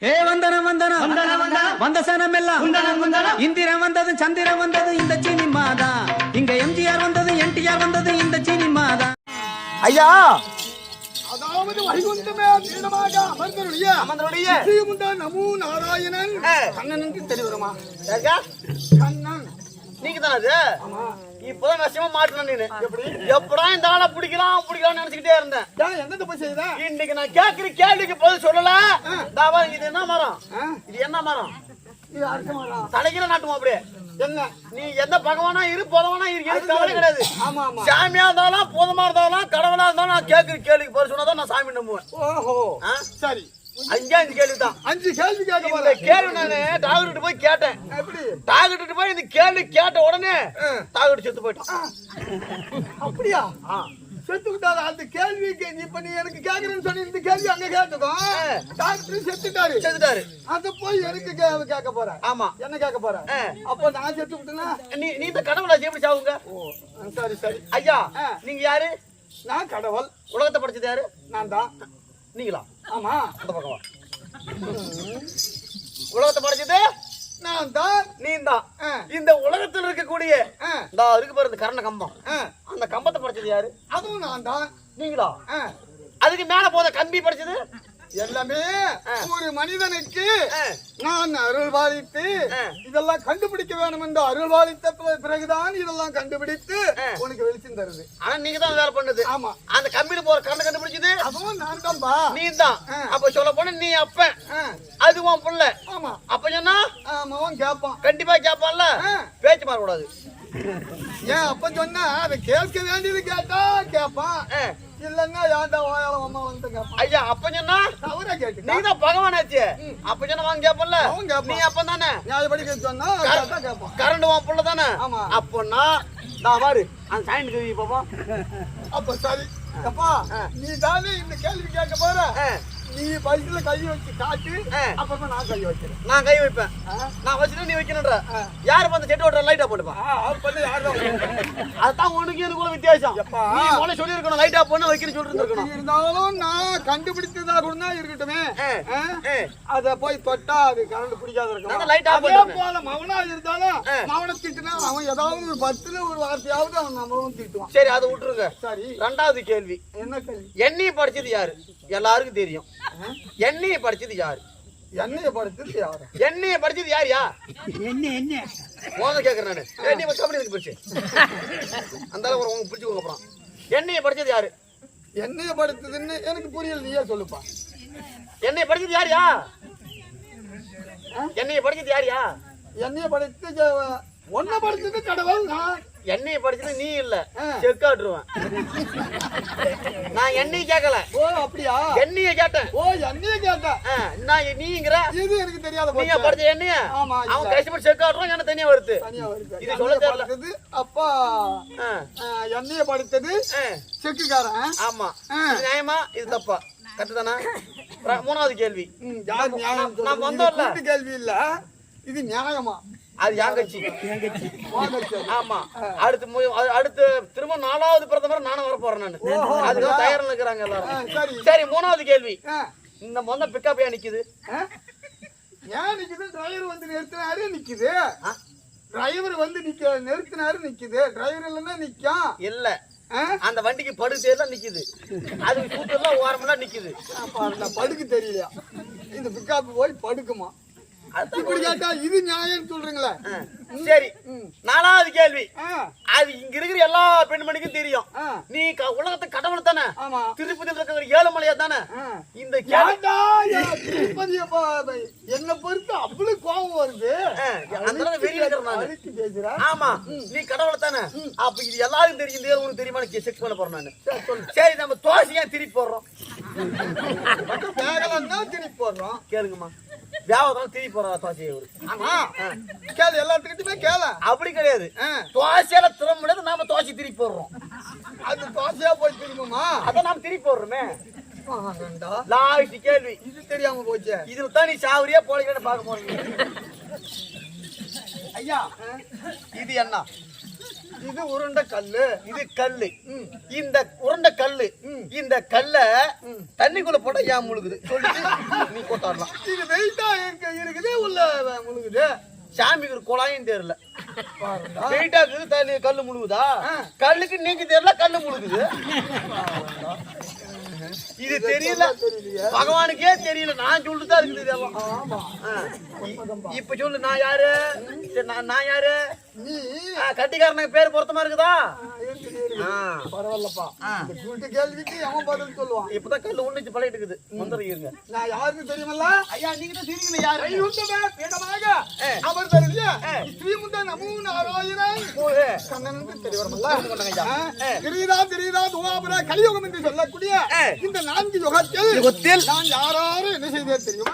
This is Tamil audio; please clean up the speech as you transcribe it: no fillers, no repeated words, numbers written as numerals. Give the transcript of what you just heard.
ஏ வந்தனம் வந்தனம் வந்தனம் வந்தனம் வந்த சனம் எல்லாம் வந்தனம் வந்தனம் இந்திரன் வந்தது சந்திரன் வந்தது இந்த சினிமா தான். இங்க எம்ஜிஆர் வந்தது என்டிஆர் வந்தது இந்த சினிமா தான். ஐயா அதாவது வைகுண்டமே தீனமாக அமர்ந்தருடைய ஸ்ரீமுண்டன் நமோ நாராயணன் கண்ணனுக்கு தெரியுமா? கண்ணன் நீங்க தானே அது? இப்பதான் விஷயமா மாட்டணும். நீனு எப்படா இந்த ஆளை பிடிக்கலாம் பிடிக்கலாம்னு நினைச்சுக்கிட்டே இருந்தேன். என்னத்தை போய் செய்த? இன்னைக்கு நான் கேட்கிற கேள்விக்கு பதில் சொல்லல. இது என்ன மரம்? இது என்ன மரம்? இது அரச மரம். தலைகிற நாட்டுமா? அப்படியே என்ன நீ எந்த பகவானா இரு போதவானா இருக்கு எனக்கு கவலை கிடையாது. ஆமா ஆமா சாமியா இருந்தாலும் போதமா இருந்தாலும் கடவுளா இருந்தாலும் நான் கேட்கிற கேள்விக்கு பதில் சொன்னாதான் நான் சாமி நம்புவேன். ஓஹோ சரி. அஞ்சு கேள்விதான். 5 கேள்வி கேட்க இந்த கேள்வி நானு டாக்டர் போய் கேட்டேன். எப்படி? டாக்டர் போய் இந்த கேள்வி கேட்ட உடனே டாக்டர் செத்து போயிட்டான். அப்படியா? செத்துக்கிட்டாரு. அந்த கேள்விக்கு இப்ப நீ எனக்கு கேக்குறேன்னு சொல்லி இந்த கேள்வி அங்க கேட்டதும் டாக்டர் செத்துட்டாரு. அத போய் எனக்கு கேட்க போற? ஆமா. என்ன கேட்க போற? அப்ப நான் செத்து விட்டேன்னா நீ இந்த கடவுளா எப்படி சாவுங்க? சரி சரி. ஐயா நீங்க யாரு? நான் கடவுள். உலகத்தை படிச்சது யாரு? நான் தான். நீங்களா? ஆமா. அந்த பக்கம் உலகத்தை படிச்சது நான் தான். நீ தான். இந்த உலகத்தில் இருக்கக்கூடிய இருக்கு பாரு இந்த கரண கம்பம், அந்த கம்பத்தை படிச்சது யாரு? அதுவும் நான் தான். நீங்களா? அதுக்கு மேல போத கம்பி படிச்சது எல்லாமே ஒரு மனிதனுக்கு நான் அருள் பாலித்து இதெல்லாம் கண்டுபிடிக்க வேணும் என்று அருள் பாலித்த பிறகுதான் இதெல்லாம் கண்டுபிடித்து உனக்கு வெளிச்சம் தருது. ஆனா நீங்க தான் வேலை பண்ணுது. ஆமா. அந்த கம்பியில போற கண்ணை கண்டுபிடிச்சது அதுவும் நான் தான்பா. நீ தான். அப்ப சொல்ல போன நீ அப்ப அது உன் புள்ள. ஆமா. அப்ப சொன்னா அவன் கேட்பான். கண்டிப்பா கேட்பான்ல. பேச்சு மாற கூடாது. ஏன் அப்ப சொன்னா அதை கேட்க வேண்டியது கேட்டா கேட்பான். இல்லன்னா யார்டா வாயால அம்மா வந்து கேட்பான். ஐயா அப்ப சொன்னா அவரே கேட்டு நீ தான் பகவானாச்சு. அப்ப சொன்னா வாங்க கேட்பல்ல. நீ அப்ப தானே நியாயப்படி சொன்னா கேட்பான். கரண்ட் உன் புள்ள தானே. ஆமா. அப்பன்னா நான் பாரு அந்த சைன் கேள்வி பாப்போம். அப்ப சரி அப்பா நீ தானே இந்த கேள்வி கேட்க போற. நீ பைக்குல கை வச்சு காட்டு. அப்புறமா நான் கை வைக்கிறேன். நான் கை வைப்பேன். நான் வச்சுட்டு நீ வைக்கணும்ன்ற. யாரு வந்து செட்டு ஓட்டுற லைட்டா போட்டுப்பா. அதான் உனக்கு எனக்கு வித்தியாசம். நீ முதல்ல சொல்லி இருக்கணும் லைட்டா போன வைக்கணும் சொல்லிட்டு இருக்கணும். இருந்தாலும் நான் கண்டுபிடித்ததா கூட இருக்கட்டுமே. அத போய் தொட்டா அது கரண்ட் பிடிக்காத இருக்கணும். லைட்டா போல மவனா இருந்தாலும் மவனை திட்டுனா அவன் ஏதாவது ஒரு 10ல ஒரு வார்த்தையாவது அவன் நம்மளும் திட்டுவான். சரி அதை விட்டுருங்க. சரி. ரெண்டாவது கேள்வி. என்ன கேள்வி? எண்ணெய் படிச்சது யாரு? எல்லாருக்கும் தெரியும். எண்ணெயை படிச்சது யாரு? எண்ணெயை படிச்சது யாரு? எண்ணெயை படிச்சது யாரியா? என்ன போங்க கேக்குறேன் நானு. எண்ணெய் கம்பெனி இருக்கு போச்சு. அந்த அளவுக்கு உங்க பிடிச்சுக்கோங்க. அப்புறம் எண்ணெயை படிச்சது யாரு? எண்ணெயை படிச்சதுன்னு எனக்கு புரியல. நீயே சொல்லுப்பா. எண்ணெயை படிச்சது யாரியா? எண்ணெயை படிச்சது யாரியா? எண்ணெயை படிச்சு ஒன்ன படிச்சது கடவுள். நான் எண்ணெயை படிச்சது நீ இல்ல. செக் ஆட்டுருவேன். நான் எண்ணெய் கேட்கல. ஓ அப்படியா? எண்ணெயை கேட்டேன். ஓ எண்ணெயை கேட்டேன். நான் நீங்கிற இது எனக்கு தெரியாத. நீங்க படிச்ச எண்ணெய அவன் கஷ்டப்பட்டு செக் ஆட்டுறான். என்ன தனியா வருது. இது சொல்ல தெரியல. அப்பா எண்ணெயை படிச்சது செக்குக்காரன். ஆமா. நியாயமா இது தப்பா? கரெக்ட் தானே? மூணாவது கேள்வி. நான் வந்தோம்ல. கேள்வி இல்ல இது நியாயமா? அது யான் கட்சி. ஆமா. அடுத்து திரும்ப 4வது பிரதமர் நானும் வர போறேன். நான் அதுக்கு தயாரா இருக்கிறாங்க எல்லாரும். சரி மூணாவது கேள்வி. இந்த மொந்த பிக்கப் ஏன் நிக்குது? ஏன் நிக்குது? டிரைவர் வந்து நிறுத்தினாரு நிக்குது. டிரைவர் வந்து நிறுத்தினாரு நிக்குது. டிரைவர் இல்லன்னா நிக்கும் இல்ல. அந்த வண்டிக்கு படுக்கையில நிக்குது. அது கூட்டெல்லாம் ஓரமெல்லாம் நிக்குது. படுக்கு தெரியலையா? இந்த பிக்கப் போய் படுக்குமா? இப்படி கேட்டா இது நியாயம் சொல்றீங்களா? சரி 4வது கேள்வி. அது இங்க இருக்கிற எல்லா பெண்மணிக்கும் தெரியும். நீ உலகத்தை கடவுள் தானே. திருப்பதியில் இருக்கிற ஏழுமலையா தானே. இந்த திருப்பதிய என்ன பொறுத்து அவ்வளவு கோபம் வருது. ஆமா நீ கடவுள் தானே. அப்ப இது எல்லாரும் தெரியும். உனக்கு தெரியுமா? செக் பண்ண போறேன் நானு. சரி நம்ம தோசை ஏன் திருப்பி போடுறோம்? திருப்பி போடுறோம். கேளுங்கம்மா. வியாபாரம் திருப்பி போற தோசையை. ஆமா கேளு. எல்லாத்துக்கிட்டுமே கேள. அப்படி கிடையாது. தோசையில திற முடியாது. நாம தோசை திருப்பி போடுறோம். அது தோசையா போய் திரும்புமா? அதான் நாம திருப்பி போடுறோமே. லாஸ்ட் கேள்வி. இது தெரியாம போச்சு. இதுல தான் நீ சாவரியா போலீங்க பார்க்க போறீங்க. ஐயா இது என்ன? இது உருண்டை கல்லு. இது கல்லு. இந்த உருண்டை கல்லு. இந்த கல்ல தண்ணிக்குள்ள போட்டா ஏன் முழுகுது சொல்லிட்டு நீ கொட்டாடலாம். இது வெயிட்டா இருக்குது உள்ள முழுகுது. சாமிக்கு ஒரு குழாயும் தெரியல. வெயிட்டா இருக்குது தண்ணி கல்லு முழுகுதா? கல்லுக்கு நீங்க தெரியல, கல்லு முழுகுது. இது தெரியல, பகவானுக்கே தெரியல. நான் சொல்லிட்டுதான் இருக்குது இதெல்லாம். இப்ப சொல்லு, நான் யாரு? நான் யாரு? நீ கட்டிக்காரனுக்கு பேர் பொருத்தமா இருக்குதா? பரவாயில்லப்பா. கேள்விக்கு அவன் பதில் சொல்லுவான். இப்பதான் கல்லு உன்னிச்சு பழகிட்டு இருக்குது. வந்துருங்க. நான் யாருன்னு தெரியுமல்ல? ஐயா நீங்க தான் தெரியுங்களா யாரு? அவர் தெரிஞ்ச ஸ்ரீமுந்த நமோ நாராயணன் கண்ணன் தெரிய வருமல்ல? தெரியுதா துவாபர கலியுகம் என்று சொல்லக்கூடிய இந்த 4 யுகத்தில் நான் யாராரு என்ன செய்தே தெரியும்?